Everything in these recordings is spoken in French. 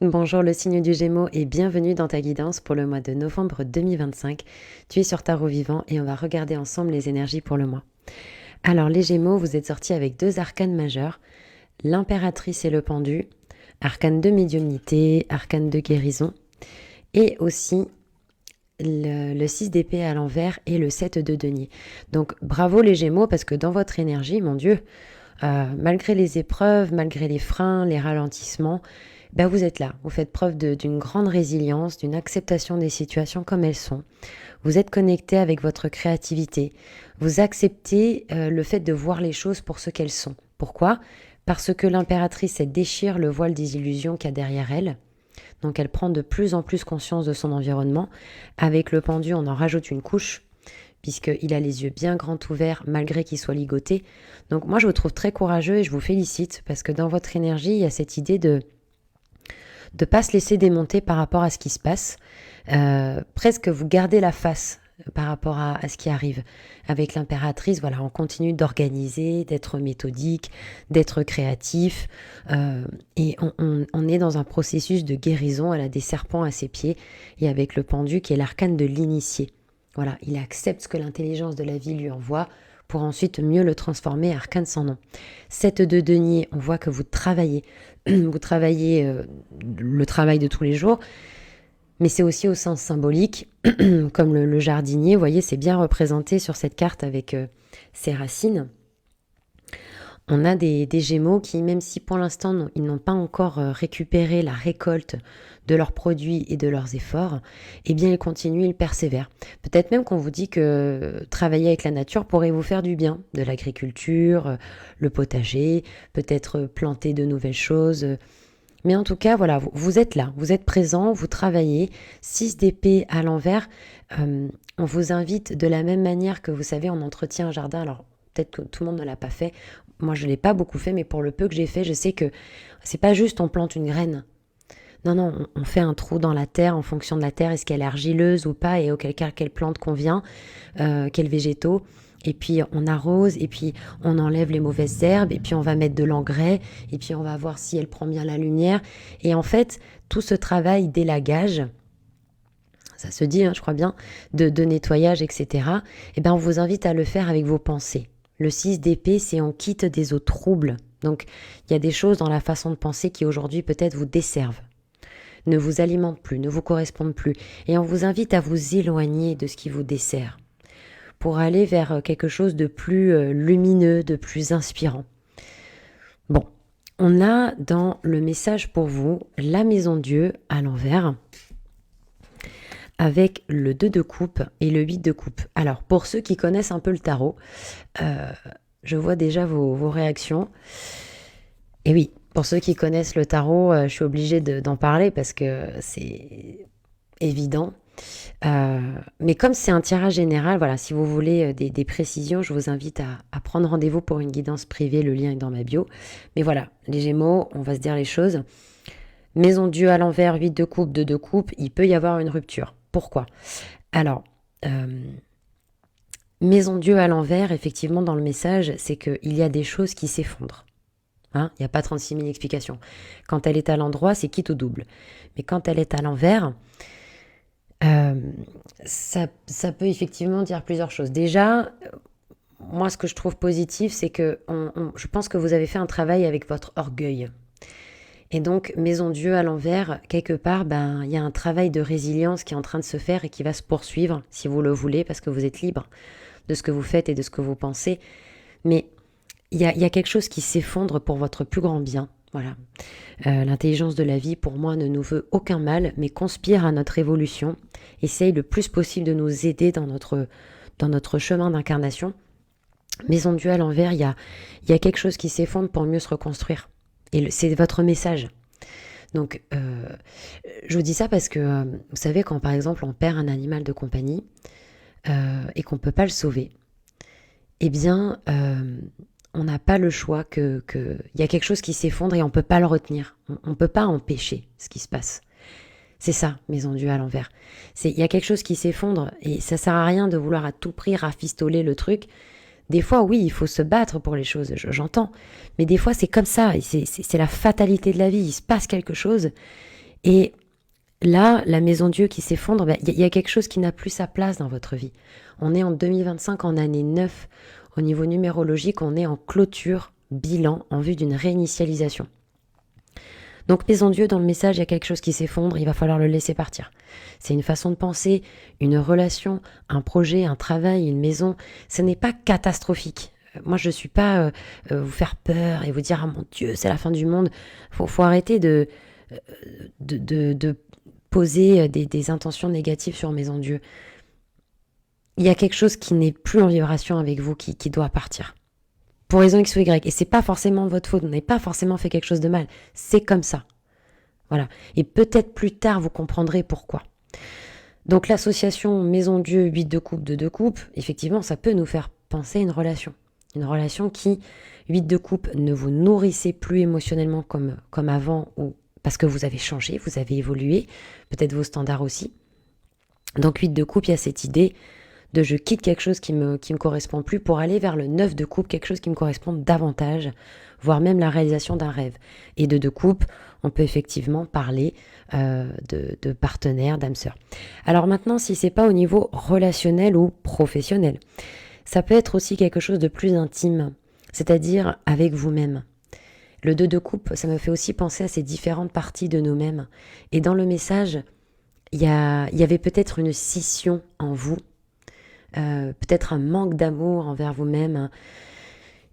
Bonjour le signe du Gémeaux et bienvenue dans ta guidance pour le mois de novembre 2025. Tu es sur Tarot Vivant et on va regarder ensemble les énergies pour le mois. Alors les Gémeaux, vous êtes sortis avec deux arcanes majeurs, l'impératrice et le pendu, arcane de médiumnité, arcane de guérison et aussi le 6 d'épée à l'envers et le 7 de denier. Donc bravo les Gémeaux parce que dans votre énergie, mon Dieu, malgré les épreuves, malgré les freins, les ralentissements, ben vous êtes là. Vous faites preuve d'une grande résilience, d'une acceptation des situations comme elles sont. Vous êtes connecté avec votre créativité. Vous acceptez le fait de voir les choses pour ce qu'elles sont. Pourquoi ? Parce que l'impératrice, elle déchire le voile des illusions qu'il y a derrière elle. Donc elle prend de plus en plus conscience de son environnement. Avec le pendu, on en rajoute une couche, puisqu'il a les yeux bien grands ouverts malgré qu'il soit ligoté. Donc moi, je vous trouve très courageux et je vous félicite, parce que dans votre énergie, il y a cette idée de ne pas se laisser démonter par rapport à ce qui se passe. Presque vous gardez la face par rapport à ce qui arrive. Avec l'impératrice, voilà, on continue d'organiser, d'être méthodique, d'être créatif. Et on est dans un processus de guérison. Elle a des serpents à ses pieds. Et avec le pendu qui est l'arcane de l'initié. Voilà, il accepte ce que l'intelligence de la vie lui envoie pour ensuite mieux le transformer, arcane sans nom. 7 de denier, on voit que vous travaillez. Vous travaillez le travail de tous les jours, mais c'est aussi au sens symbolique, comme le jardinier, vous voyez, c'est bien représenté sur cette carte avec ses racines. On a des Gémeaux qui, même si pour l'instant ils n'ont pas encore récupéré la récolte de leurs produits et de leurs efforts, eh bien ils continuent, ils persévèrent. Peut-être même qu'on vous dit que travailler avec la nature pourrait vous faire du bien, de l'agriculture, le potager, peut-être planter de nouvelles choses. Mais en tout cas, voilà, vous êtes là, vous êtes présent, vous travaillez. 6 d'épée à l'envers, on vous invite de la même manière que vous savez, on entretient un jardin. Alors peut-être que tout le monde ne l'a pas fait. Moi, je ne l'ai pas beaucoup fait, mais pour le peu que j'ai fait, je sais que c'est pas juste on plante une graine. Non, non, on fait un trou dans la terre en fonction de la terre, est-ce qu'elle est argileuse ou pas, et auquel cas, quelle plante convient, quels végétaux. Et puis on arrose, et puis on enlève les mauvaises herbes, et puis on va mettre de l'engrais, et puis on va voir si elle prend bien la lumière. Et en fait, tout ce travail d'élagage, ça se dit, hein, je crois bien, de nettoyage, etc., eh ben, on vous invite à le faire avec vos pensées. Le 6 d'épée, c'est on quitte des eaux troubles. Donc, il y a des choses dans la façon de penser qui aujourd'hui peut-être vous desservent, ne vous alimentent plus, ne vous correspondent plus. Et on vous invite à vous éloigner de ce qui vous dessert pour aller vers quelque chose de plus lumineux, de plus inspirant. Bon, on a dans le message pour vous la maison Dieu à l'envers, avec le 2 de coupe et le 8 de coupe. Alors, pour ceux qui connaissent un peu le tarot, je vois déjà vos réactions. Et oui, pour ceux qui connaissent le tarot, je suis obligée d'en parler parce que c'est évident. Mais comme c'est un tirage général, voilà, si vous voulez des précisions, je vous invite à prendre rendez-vous pour une guidance privée. Le lien est dans ma bio. Mais voilà, les Gémeaux, on va se dire les choses. Maison Dieu à l'envers, 8 de coupe, 2 de coupe, il peut y avoir une rupture. Pourquoi ? Alors, Maison Dieu à l'envers, effectivement, dans le message, c'est qu'il y a des choses qui s'effondrent. Hein, il n'y a pas 36 000 explications. Quand elle est à l'endroit, c'est quitte ou double. Mais quand elle est à l'envers, ça peut effectivement dire plusieurs choses. Déjà, moi, ce que je trouve positif, c'est que je pense que vous avez fait un travail avec votre orgueil. Et donc, Maison Dieu à l'envers, quelque part, il y a un travail de résilience qui est en train de se faire et qui va se poursuivre, si vous le voulez, parce que vous êtes libre de ce que vous faites et de ce que vous pensez. Mais il y a quelque chose qui s'effondre pour votre plus grand bien. Voilà. L'intelligence de la vie, pour moi, ne nous veut aucun mal, mais conspire à notre évolution, essaye le plus possible de nous aider dans notre chemin d'incarnation. Maison Dieu à l'envers, il y a quelque chose qui s'effondre pour mieux se reconstruire. Et c'est votre message. Donc, je vous dis ça parce que, vous savez, quand par exemple on perd un animal de compagnie et qu'on ne peut pas le sauver, eh bien, on n'a pas le choix il y a quelque chose qui s'effondre et on ne peut pas le retenir. On ne peut pas empêcher ce qui se passe. C'est ça, Maison Dieu à l'envers. Il y a quelque chose qui s'effondre et ça ne sert à rien de vouloir à tout prix rafistoler le truc. Des fois, oui, il faut se battre pour les choses, j'entends. Mais des fois, c'est comme ça, c'est la fatalité de la vie. Il se passe quelque chose Et là, la maison Dieu qui s'effondre, il y a quelque chose qui n'a plus sa place dans votre vie. On est en 2025, en année 9. Au niveau numérologique, on est en clôture, bilan, en vue d'une réinitialisation. Donc maison Dieu, dans le message, il y a quelque chose qui s'effondre, il va falloir le laisser partir. C'est une façon de penser, une relation, un projet, un travail, une maison. Ce n'est pas catastrophique. Moi, je ne suis pas vous faire peur et vous dire « Ah mon Dieu, c'est la fin du monde ». Faut arrêter de poser des intentions négatives sur maison Dieu. Il y a quelque chose qui n'est plus en vibration avec vous, qui doit partir. Pour raison X ou Y. Et c'est pas forcément votre faute. Vous n'avez pas forcément fait quelque chose de mal. C'est comme ça. Voilà. Et peut-être plus tard, vous comprendrez pourquoi. Donc l'association Maison Dieu 8 de coupe, 2 de coupe, effectivement, ça peut nous faire penser à une relation. Une relation qui, 8 de coupe, ne vous nourrissez plus émotionnellement comme avant, ou parce que vous avez changé, vous avez évolué, peut-être vos standards aussi. Donc 8 de coupe, il y a cette idée de je quitte quelque chose qui me correspond plus pour aller vers le 9 de coupe, quelque chose qui me correspond davantage, voire même la réalisation d'un rêve. Et de coupe, on peut effectivement parler de partenaire, d'âme sœur. Alors maintenant, si c'est pas au niveau relationnel ou professionnel, ça peut être aussi quelque chose de plus intime, c'est-à-dire avec vous-même. Le 2 de coupe, ça me fait aussi penser à ces différentes parties de nous-mêmes. Et dans le message, il y avait peut-être une scission en vous, peut-être un manque d'amour envers vous-même,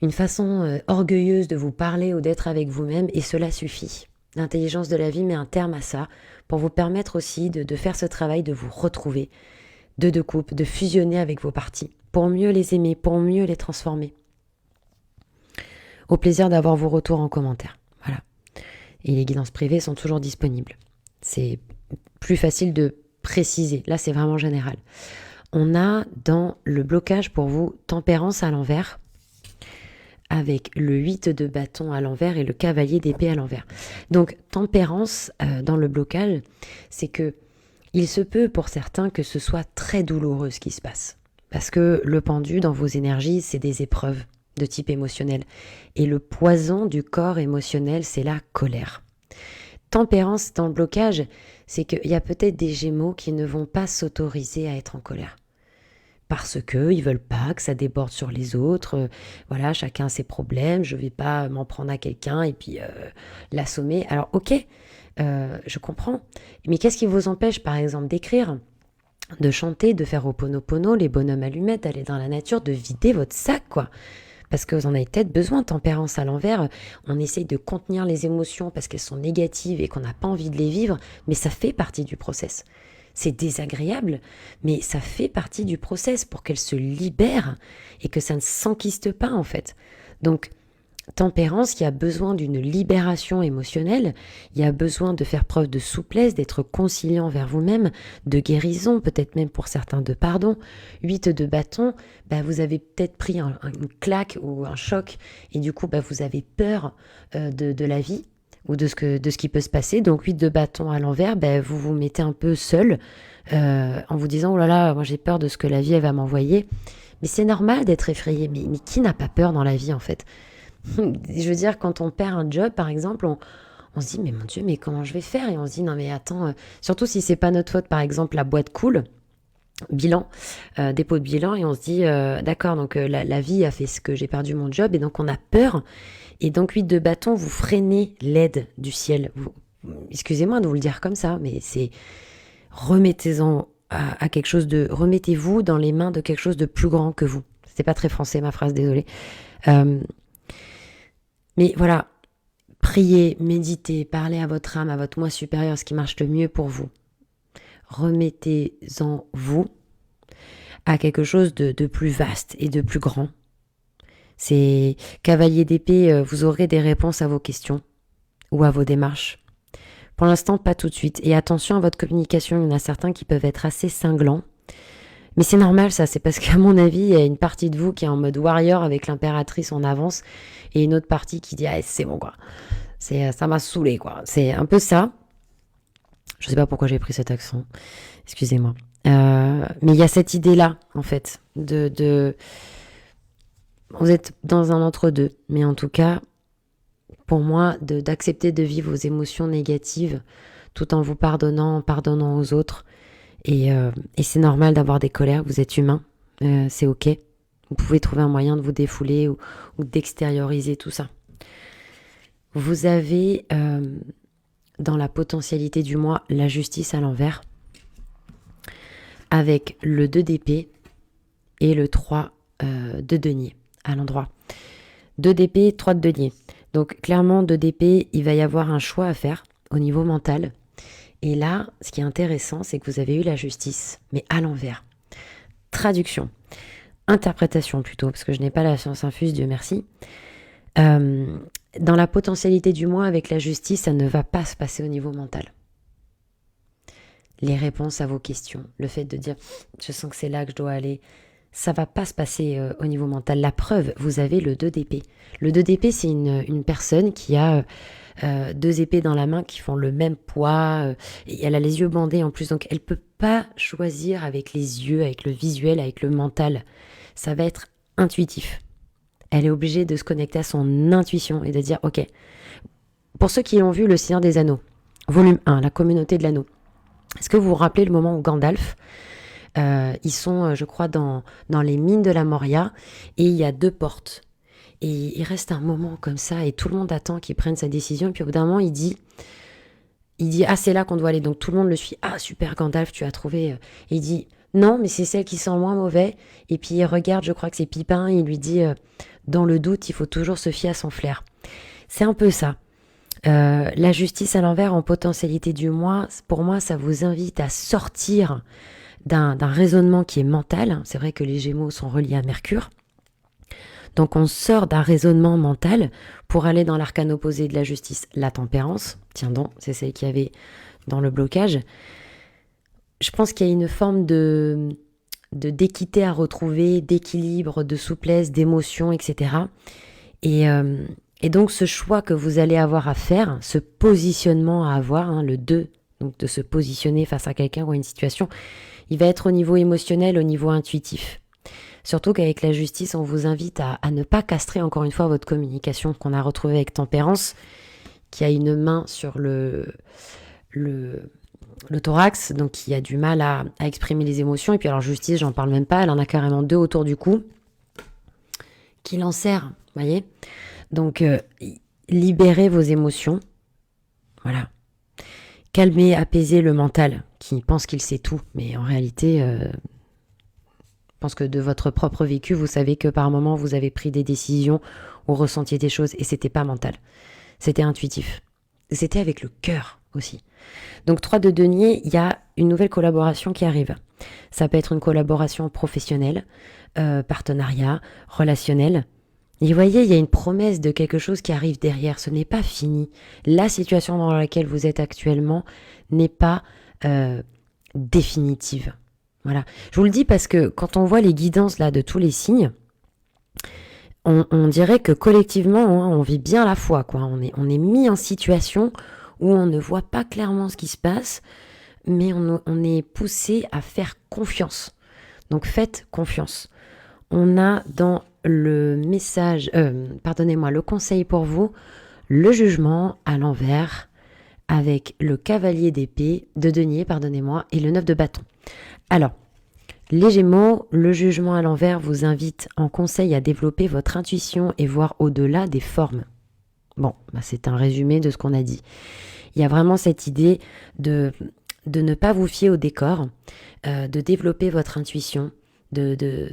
une façon orgueilleuse de vous parler ou d'être avec vous-même, et cela suffit. L'intelligence de la vie met un terme à ça pour vous permettre aussi de faire ce travail, de vous retrouver, de coupe, de fusionner avec vos parties, pour mieux les aimer, pour mieux les transformer. Au plaisir d'avoir vos retours en commentaire. Voilà. Et les guidances privées sont toujours disponibles. C'est plus facile de préciser. Là, c'est vraiment général. On a dans le blocage pour vous tempérance à l'envers, avec le 8 de bâton à l'envers et le cavalier d'épée à l'envers. Donc tempérance dans le blocage, c'est que il se peut pour certains que ce soit très douloureux ce qui se passe. Parce que le pendu dans vos énergies, c'est des épreuves de type émotionnel. Et le poison du corps émotionnel, c'est la colère. Tempérance dans le blocage, c'est qu'il y a peut-être des Gémeaux qui ne vont pas s'autoriser à être en colère. Parce qu'ils ne veulent pas que ça déborde sur les autres. Voilà, chacun a ses problèmes. Je ne vais pas m'en prendre à quelqu'un et puis l'assommer. Alors ok, je comprends. Mais qu'est-ce qui vous empêche par exemple d'écrire, de chanter, de faire Ho'oponopono, les bonhommes allumettes, d'aller dans la nature, de vider votre sac quoi? Parce que vous en avez peut-être besoin, tempérance à l'envers. On essaye de contenir les émotions parce qu'elles sont négatives et qu'on n'a pas envie de les vivre, mais ça fait partie du process. C'est désagréable, mais ça fait partie du process pour qu'elles se libèrent et que ça ne s'enquiste pas en fait. Donc, tempérance qui a besoin d'une libération émotionnelle, il y a besoin de faire preuve de souplesse, d'être conciliant vers vous-même, de guérison, peut-être même pour certains de pardon. 8 de bâton, vous avez peut-être pris une claque ou un choc et du coup vous avez peur de la vie ou de ce qui peut se passer. Donc 8 de bâton à l'envers, vous vous mettez un peu seul en vous disant « Oh là là, moi j'ai peur de ce que la vie elle va m'envoyer ». Mais c'est normal d'être effrayé, mais qui n'a pas peur dans la vie en fait ? Je veux dire, quand on perd un job, par exemple, on se dit, mais mon Dieu, mais comment je vais faire? Et on se dit, non mais attends, surtout si c'est pas notre faute, par exemple, la boîte coule, bilan, dépôt de bilan, et on se dit, d'accord, donc la vie a fait ce que j'ai perdu mon job, et donc on a peur. Et donc 8 de bâton, vous freinez l'aide du ciel. Excusez-moi de vous le dire comme ça, mais c'est remettez-en à quelque chose de... Remettez-vous dans les mains de quelque chose de plus grand que vous. C'était pas très français ma phrase, désolée. Mais voilà, priez, méditez, parlez à votre âme, à votre moi supérieur, ce qui marche le mieux pour vous. Remettez-en vous à quelque chose de plus vaste et de plus grand. C'est cavalier d'épée, vous aurez des réponses à vos questions ou à vos démarches. Pour l'instant, pas tout de suite. Et attention à votre communication, il y en a certains qui peuvent être assez cinglants. Mais c'est normal ça, c'est parce qu'à mon avis, il y a une partie de vous qui est en mode warrior avec l'impératrice en avance et une autre partie qui dit « Ah, c'est bon quoi, ça m'a saoulé quoi ». C'est un peu ça. Je sais pas pourquoi j'ai pris cet accent, excusez-moi. Mais il y a cette idée-là, en fait, vous êtes dans un entre-deux, mais en tout cas, pour moi, d'accepter de vivre vos émotions négatives tout en vous pardonnant aux autres. Et c'est normal d'avoir des colères, vous êtes humain, c'est ok. Vous pouvez trouver un moyen de vous défouler ou d'extérioriser tout ça. Vous avez dans la potentialité du mois la justice à l'envers, avec le 2 d'épée et le 3 de denier à l'endroit. 2 d'épée, 3 de denier. Donc clairement, 2 d'épée, il va y avoir un choix à faire au niveau mental. Et là, ce qui est intéressant, c'est que vous avez eu la justice, mais à l'envers. Traduction, interprétation plutôt, parce que je n'ai pas la science infuse, Dieu merci. Dans la potentialité du moi avec la justice, ça ne va pas se passer au niveau mental. Les réponses à vos questions, le fait de dire « je sens que c'est là que je dois aller », ça va pas se passer au niveau mental. La preuve, vous avez le 2 d'épée. Le 2 d'épée, c'est une personne qui a 2 épées dans la main qui font le même poids. Et elle a les yeux bandés en plus, donc elle peut pas choisir avec les yeux, avec le visuel, avec le mental. Ça va être intuitif. Elle est obligée de se connecter à son intuition et de dire « ok ». Pour ceux qui ont vu Le Seigneur des Anneaux, volume 1, la communauté de l'anneau, est-ce que vous vous rappelez le moment où Gandalf, ils sont, je crois, dans les mines de la Moria, et il y a 2 portes. Et il reste un moment comme ça, et tout le monde attend qu'il prenne sa décision, et puis au bout d'un moment, il dit « ah, c'est là qu'on doit aller ». Donc tout le monde le suit. « Ah, super Gandalf, tu as trouvé… » Et il dit « non, mais c'est celle qui sent le moins mauvais ». Et puis il regarde, je crois que c'est Pipin, et il lui dit « dans le doute, il faut toujours se fier à son flair ». C'est un peu ça. La justice à l'envers en potentialité du moi, pour moi, ça vous invite à sortir d'un raisonnement qui est mental. C'est vrai que les Gémeaux sont reliés à Mercure. Donc on sort d'un raisonnement mental pour aller dans l'arcane opposé de la justice, la tempérance. Tiens donc, c'est celle qu'il y avait dans le blocage. Je pense qu'il y a une forme d'équité à retrouver, d'équilibre, de souplesse, d'émotion, etc. Et donc ce choix que vous allez avoir à faire, ce positionnement à avoir, le 2, donc de se positionner face à quelqu'un ou à une situation, il va être au niveau émotionnel, au niveau intuitif. Surtout qu'avec la justice, on vous invite à ne pas castrer encore une fois votre communication qu'on a retrouvée avec Tempérance, qui a une main sur le thorax, donc qui a du mal à exprimer les émotions. Et puis alors justice, j'en parle même pas, elle en a carrément 2 autour du cou, qui l'enserrent, vous voyez. Donc libérez vos émotions, voilà. Calmez, apaisez le mental, qui pense qu'il sait tout, mais en réalité… Je pense que de votre propre vécu, vous savez que par moment, vous avez pris des décisions ou ressentiez des choses et c'était pas mental. C'était intuitif. C'était avec le cœur aussi. Donc 3 de denier, il y a une nouvelle collaboration qui arrive. Ça peut être une collaboration professionnelle, partenariat, relationnel. Et vous voyez, il y a une promesse de quelque chose qui arrive derrière. Ce n'est pas fini. La situation dans laquelle vous êtes actuellement n'est pas définitive. Voilà. Je vous le dis parce que quand on voit les guidances là de tous les signes, on dirait que collectivement, on vit bien la foi, quoi. On est mis en situation où on ne voit pas clairement ce qui se passe, mais on est poussé à faire confiance. Donc faites confiance. On a dans le message, le conseil pour vous, le jugement à l'envers, avec le cavalier d'épée, de denier, et le 9 de bâton. Alors, les Gémeaux, le jugement à l'envers vous invite en conseil à développer votre intuition et voir au-delà des formes. Bon, c'est un résumé de ce qu'on a dit. Il y a vraiment cette idée de ne pas vous fier au décor, de développer votre intuition, de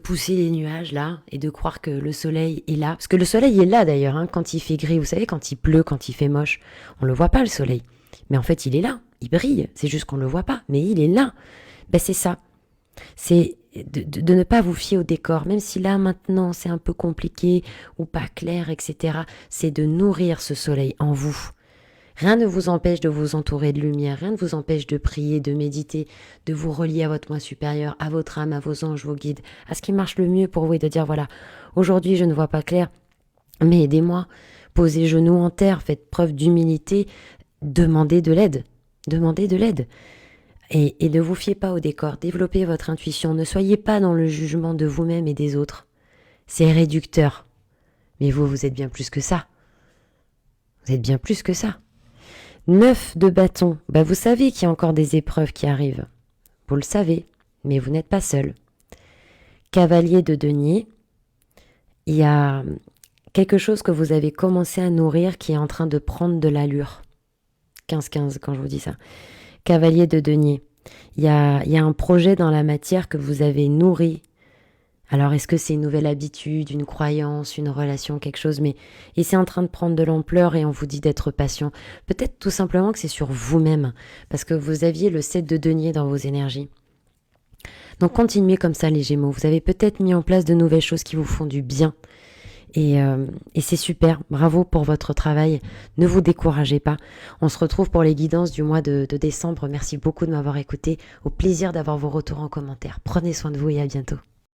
pousser les nuages là et de croire que le soleil est là. Parce que le soleil est là d'ailleurs, quand il fait gris. Vous savez, quand il pleut, quand il fait moche, on ne le voit pas le soleil. Mais en fait, il est là, il brille. C'est juste qu'on ne le voit pas, mais il est là. C'est ça. C'est de ne pas vous fier au décor, même si là maintenant c'est un peu compliqué ou pas clair, etc. C'est de nourrir ce soleil en vous. Rien ne vous empêche de vous entourer de lumière, rien ne vous empêche de prier, de méditer, de vous relier à votre moi supérieur, à votre âme, à vos anges, vos guides, à ce qui marche le mieux pour vous et de dire voilà, aujourd'hui je ne vois pas clair, mais aidez-moi, posez genoux en terre, faites preuve d'humilité, demandez de l'aide. Et ne vous fiez pas au décor, développez votre intuition, ne soyez pas dans le jugement de vous-même et des autres. C'est réducteur. Mais vous êtes bien plus que ça. Vous êtes bien plus que ça. 9 de bâton, vous savez qu'il y a encore des épreuves qui arrivent. Vous le savez, mais vous n'êtes pas seul. Cavalier de denier, il y a quelque chose que vous avez commencé à nourrir qui est en train de prendre de l'allure. 15-15 quand je vous dis ça. Cavalier de denier, il y a un projet dans la matière que vous avez nourri. Alors est-ce que c'est une nouvelle habitude, une croyance, une relation, quelque chose, et c'est en train de prendre de l'ampleur et on vous dit d'être patient. Peut-être tout simplement que c'est sur vous-même, parce que vous aviez le 7 de denier dans vos énergies. Donc continuez comme ça les Gémeaux, vous avez peut-être mis en place de nouvelles choses qui vous font du bien. Et c'est super, bravo pour votre travail, ne vous découragez pas. On se retrouve pour les guidances du mois de décembre. Merci beaucoup de m'avoir écouté, au plaisir d'avoir vos retours en commentaire. Prenez soin de vous et à bientôt.